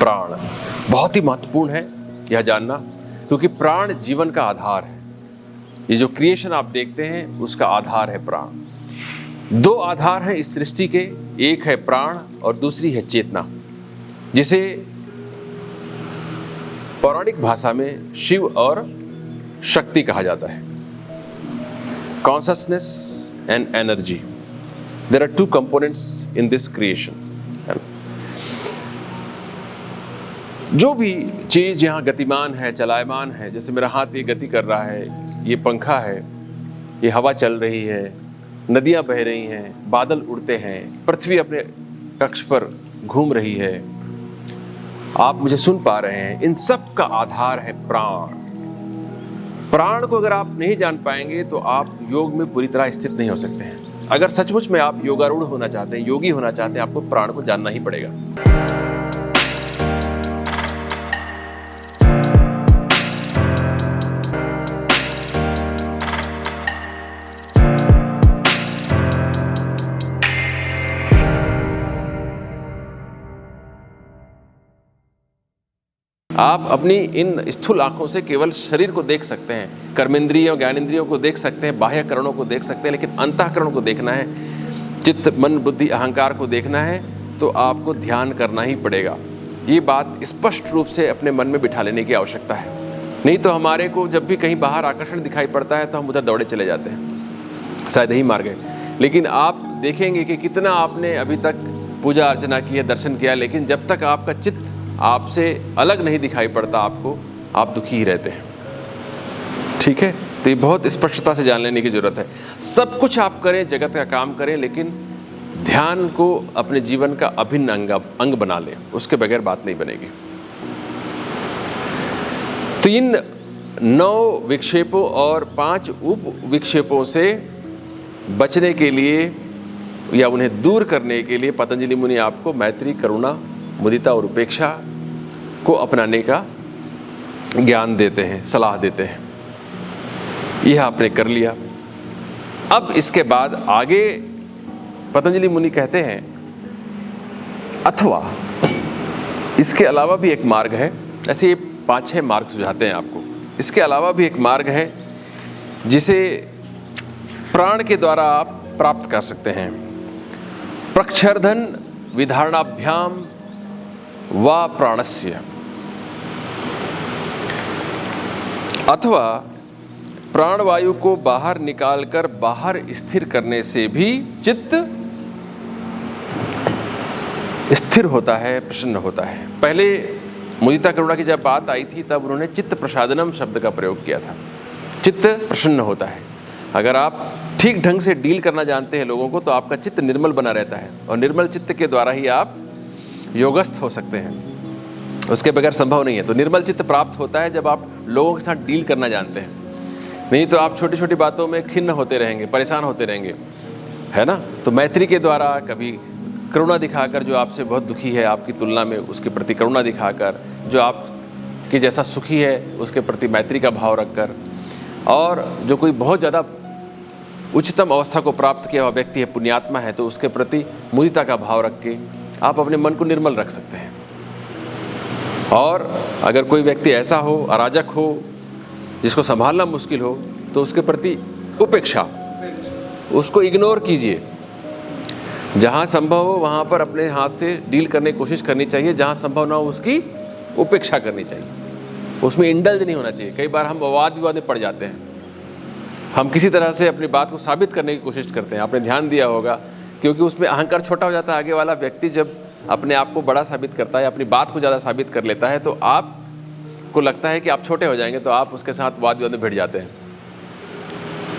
प्राण बहुत ही महत्वपूर्ण है यह जानना, क्योंकि प्राण जीवन का आधार है। ये जो क्रिएशन आप देखते हैं उसका आधार है प्राण। दो आधार हैं इस सृष्टि के, एक है प्राण और दूसरी है चेतना, जिसे पौराणिक भाषा में शिव और शक्ति कहा जाता है। Consciousness and energy, there are two components in this creation. जो भी चीज यहाँ गतिमान है, चलायमान है, जैसे मेरा हाथ ये गति कर रहा है, ये पंखा है, ये हवा चल रही है, नदियाँ बह रही हैं, बादल उड़ते हैं, पृथ्वी अपने कक्ष पर घूम रही है, आप मुझे सुन पा रहे हैं, इन सब का आधार है प्राण। प्राण को अगर आप नहीं जान पाएंगे तो आप योग में पूरी तरह स्थित नहीं हो सकते हैं। अगर सचमुच में आप योगारूढ़ होना चाहते हैं, योगी होना चाहते हैं, आपको प्राण को जानना ही पड़ेगा। आप अपनी इन स्थूल आंखों से केवल शरीर को देख सकते हैं, कर्मेंद्रियों ज्ञानेंद्रियों को देख सकते हैं, बाह्य करणों को देख सकते हैं, लेकिन अंतःकरण को देखना है, चित्त मन बुद्धि अहंकार को देखना है तो आपको ध्यान करना ही पड़ेगा। ये बात स्पष्ट रूप से अपने मन में बिठा लेने की आवश्यकता है। नहीं तो हमारे को जब भी कहीं बाहर आकर्षण दिखाई पड़ता है तो हम उधर दौड़े चले जाते हैं, शायद यही मार्ग है। लेकिन आप देखेंगे कि कितना आपने अभी तक पूजा अर्चना की है, दर्शन किया, लेकिन जब तक आपका चित्त आपसे अलग नहीं दिखाई पड़ता आपको, आप दुखी ही रहते हैं। ठीक है, तो ये बहुत स्पष्टता से जान लेने की जरूरत है। सब कुछ आप करें, जगत का काम करें, लेकिन ध्यान को अपने जीवन का अभिन्न अंग बना लें, उसके बगैर बात नहीं बनेगी। तो इन 9 विक्षेपों और 5 उप विक्षेपों से बचने के लिए या उन्हें दूर करने के लिए पतंजलि मुनि आपको मैत्री, करुणा, मुदिता और उपेक्षा को अपनाने का ज्ञान देते हैं, सलाह देते हैं। यह आपने कर लिया। अब इसके बाद आगे पतंजलि मुनि कहते हैं, अथवा इसके अलावा भी एक मार्ग है। ऐसे ये 5-6 मार्ग सुझाते हैं आपको। इसके अलावा भी एक मार्ग है जिसे प्राण के द्वारा आप प्राप्त कर सकते हैं। प्रक्षरधन विधारणाभ्याम व प्राणस्य, अथवा प्राणवायु को बाहर निकालकर बाहर स्थिर करने से भी चित्त स्थिर होता है, प्रसन्न होता है। पहले मुदिता करुणा की जब बात आई थी तब उन्होंने चित्त प्रसादनम शब्द का प्रयोग किया था। चित्त प्रसन्न होता है। अगर आप ठीक ढंग से डील करना जानते हैं लोगों को तो आपका चित्त निर्मल बना रहता है, और निर्मल चित्त के द्वारा ही आप योगस्थ हो सकते हैं, उसके बगैर संभव नहीं है। तो निर्मल चित्त प्राप्त होता है जब आप लोगों के साथ डील करना जानते हैं, नहीं तो आप छोटी छोटी बातों में खिन्न होते रहेंगे, परेशान होते रहेंगे, है ना। तो मैत्री के द्वारा कभी करुणा दिखाकर, जो आपसे बहुत दुखी है आपकी तुलना में, उसके प्रति करुणा दिखाकर, जो आपके जैसा सुखी है उसके प्रति मैत्री का भाव रखकर, और जो कोई बहुत ज़्यादा उच्चतम अवस्था को प्राप्त किया हुआ व्यक्ति है, पुण्यात्मा है, तो उसके प्रति मुदिता का भाव रख के आप अपने मन को निर्मल रख सकते हैं। और अगर कोई व्यक्ति ऐसा हो, अराजक हो, जिसको संभालना मुश्किल हो, तो उसके प्रति उपेक्षा, उसको इग्नोर कीजिए। जहाँ संभव हो वहाँ पर अपने हाथ से डील करने की कोशिश करनी चाहिए, जहाँ संभव ना हो उसकी उपेक्षा करनी चाहिए, उसमें इंडल्ज नहीं होना चाहिए। कई बार हम वाद विवाद में पड़ जाते हैं, हम किसी तरह से अपनी बात को साबित करने की कोशिश करते हैं। आपने ध्यान दिया होगा, क्योंकि उसमें अहंकार छोटा हो जाता है। आगे वाला व्यक्ति जब अपने आप को बड़ा साबित करता है, अपनी बात को ज़्यादा साबित कर लेता है, तो आपको लगता है कि आप छोटे हो जाएंगे, तो आप उसके साथ वाद विवाद में भिड़ जाते हैं।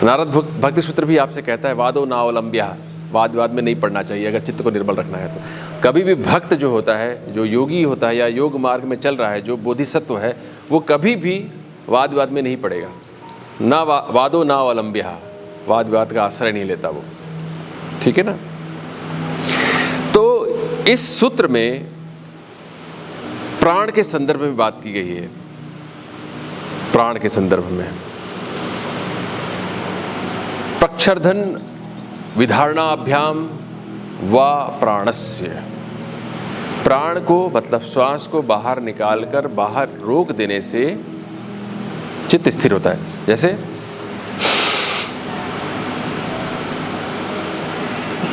नारद भक्ति सूत्र भी आपसे कहता है, वादो नावलंब्या, वाद विवाद में नहीं पड़ना चाहिए अगर चित्त को निर्मल रखना है तो। कभी भी भक्त जो होता है, जो योगी होता है या योग मार्ग में चल रहा है, जो बोधिसत्व है, वो कभी भी वाद विवाद में नहीं पड़ेगा। ना वादो नावलंब्या, वाद विवाद का आश्रय नहीं लेता वो। ठीक है ना। तो इस सूत्र में प्राण के संदर्भ में बात की गई है। प्राण के संदर्भ में प्रक्षरधन विधारणाभ्याम व प्राणस्य, प्राण को मतलब श्वास को बाहर निकालकर बाहर रोक देने से चित्त स्थिर होता है। जैसे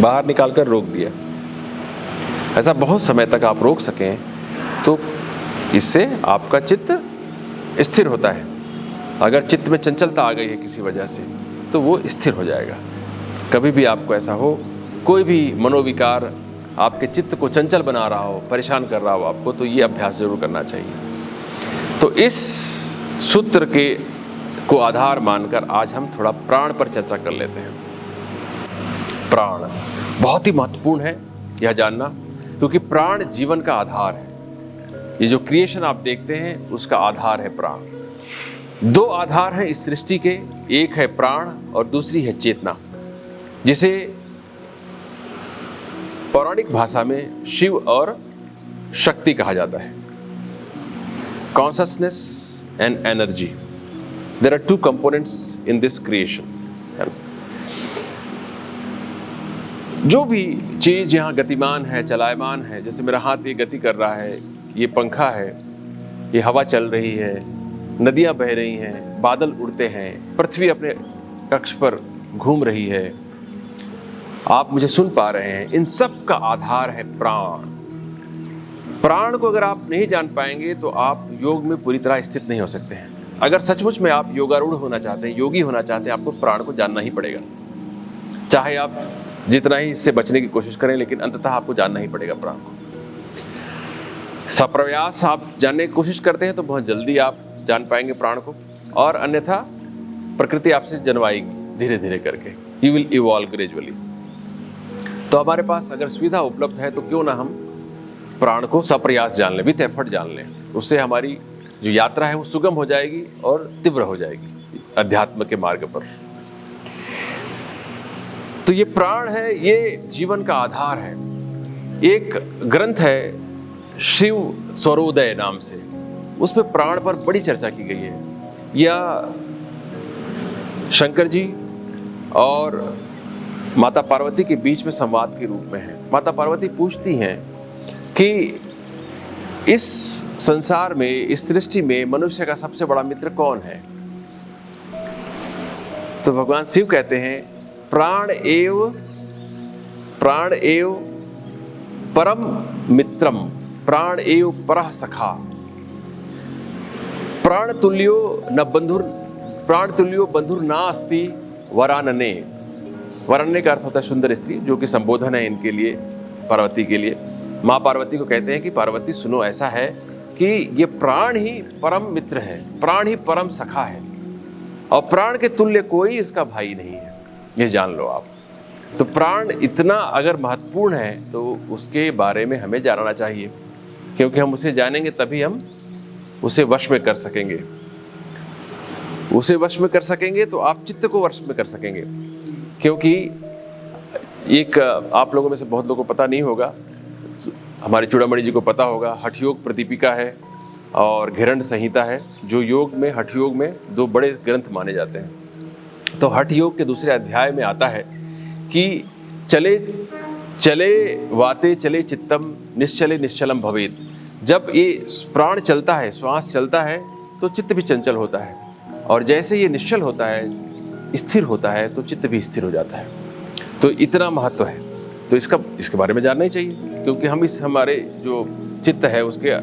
बाहर निकालकर रोक दिया, ऐसा बहुत समय तक आप रोक सकें तो इससे आपका चित्त स्थिर होता है। अगर चित्त में चंचलता आ गई है किसी वजह से तो वो स्थिर हो जाएगा। कभी भी आपको ऐसा हो, कोई भी मनोविकार आपके चित्त को चंचल बना रहा हो, परेशान कर रहा हो आपको, तो ये अभ्यास जरूर करना चाहिए। तो इस सूत्र को आधार मानकर आज हम थोड़ा प्राण पर चर्चा कर लेते हैं। प्राण बहुत ही महत्वपूर्ण है यह जानना, क्योंकि प्राण जीवन का आधार है। ये जो क्रिएशन आप देखते हैं उसका आधार है प्राण। दो आधार हैं इस सृष्टि के, एक है प्राण और दूसरी है चेतना, जिसे पौराणिक भाषा में शिव और शक्ति कहा जाता है। Consciousness and energy, there are two components in this creation. जो भी चीज यहाँ गतिमान है, चलायमान है, जैसे मेरा हाथ ये गति कर रहा है, ये पंखा है, ये हवा चल रही है, नदियाँ बह रही हैं, बादल उड़ते हैं, पृथ्वी अपने कक्ष पर घूम रही है, आप मुझे सुन पा रहे हैं, इन सब का आधार है प्राण। प्राण को अगर आप नहीं जान पाएंगे तो आप योग में पूरी तरह स्थित नहीं हो सकते हैं। अगर सचमुच में आप योगारूढ़ होना चाहते हैं, योगी होना चाहते हैं, आपको प्राण को जानना ही पड़ेगा। चाहे आप जितना ही इससे बचने की कोशिश करें, लेकिन अंततः आपको जानना ही पड़ेगा प्राण को। सप्रयास आप जानने की कोशिश करते हैं तो बहुत जल्दी आप जान पाएंगे प्राण को, और अन्यथा प्रकृति आपसे जनवाएगी धीरे धीरे करके। You will evolve gradually. तो हमारे पास अगर सुविधा उपलब्ध है तो क्यों ना हम प्राण को सप्रयास जान लें, विथ एफर्ट जान लें। उससे हमारी जो यात्रा है वो सुगम हो जाएगी और तीव्र हो जाएगी अध्यात्म के मार्ग पर। तो ये प्राण है, ये जीवन का आधार है। एक ग्रंथ है शिव स्वरोदय नाम से, उसमें प्राण पर बड़ी चर्चा की गई है। यह शंकर जी और माता पार्वती के बीच में संवाद के रूप में है। माता पार्वती पूछती हैं कि इस संसार में, इस सृष्टि में मनुष्य का सबसे बड़ा मित्र कौन है? तो भगवान शिव कहते हैं प्राण एव परम मित्रम, प्राण एव परः सखा, प्राण तुल्यो बंधुर नास्ति वरानने। वरानने का अर्थ होता है सुंदर स्त्री, जो कि संबोधन है इनके लिए, पार्वती के लिए। माँ पार्वती को कहते हैं कि पार्वती सुनो, ऐसा है कि ये प्राण ही परम मित्र है, प्राण ही परम सखा है, और प्राण के तुल्य कोई इसका भाई नहीं है, ये जान लो आप। तो प्राण इतना अगर महत्वपूर्ण है तो उसके बारे में हमें जानना चाहिए, क्योंकि हम उसे जानेंगे तभी हम उसे वश में कर सकेंगे। उसे वश में कर सकेंगे तो आप चित्त को वश में कर सकेंगे। क्योंकि एक आप लोगों में से बहुत लोगों को पता नहीं होगा, हमारे चूड़ामणि जी को पता होगा, हठयोग प्रदीपिका है और घिरण्ड संहिता है, जो योग में, हठयोग में दो बड़े ग्रंथ माने जाते हैं। तो हठयोग के दूसरे अध्याय में आता है कि चले चले वाते चले चित्तम निश्चले निश्चलम भवेत। जब ये प्राण चलता है, श्वास चलता है, तो चित्त भी चंचल होता है, और जैसे ये निश्चल होता है, स्थिर होता है, तो चित्त भी स्थिर हो जाता है। तो इतना महत्व है, तो इसके बारे में जानना ही चाहिए, क्योंकि हम हमारे जो चित्त है उसके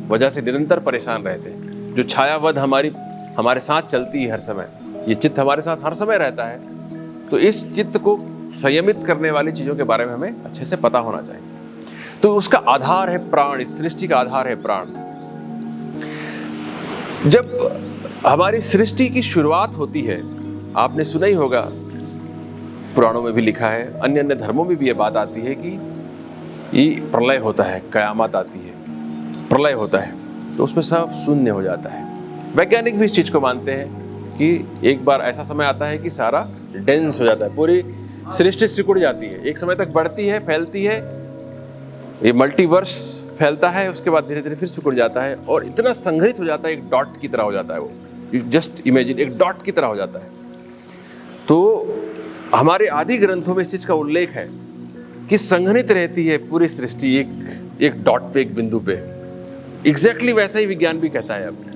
वजह से निरंतर परेशान रहते हैं। जो छायावध हमारे साथ चलती है हर समय, ये चित्त हमारे साथ हर समय रहता है। तो इस चित्त को संयमित करने वाली चीज़ों के बारे में हमें अच्छे से पता होना चाहिए। तो उसका आधार है प्राण, इस सृष्टि का आधार है प्राण। जब हमारी सृष्टि की शुरुआत होती है, आपने सुना ही होगा, पुराणों में भी लिखा है, अन्य अन्य धर्मों में भी ये बात आती है कि ये प्रलय होता है, कयामत आती है, प्रलय होता है, तो उसमें सब शून्य हो जाता है। वैज्ञानिक भी इस चीज़ को मानते हैं कि एक बार ऐसा समय आता है कि सारा डेंस हो जाता है, पूरी सृष्टि सिकुड़ जाती है, एक समय तक बढ़ती है, फैलती है, ये मल्टीवर्स फैलता है, उसके बाद धीरे धीरे फिर सिकुड़ जाता है और इतना संघरित हो जाता है, एक डॉट की तरह हो जाता है वो। यू जस्ट इमेजिन, एक डॉट की तरह हो जाता है। तो हमारे आदि ग्रंथों में इस चीज़ का उल्लेख है कि संघनित रहती है पूरी सृष्टि एक एक डॉट पे, एक बिंदु पे। एग्जैक्टली वैसा ही विज्ञान भी कहता है अब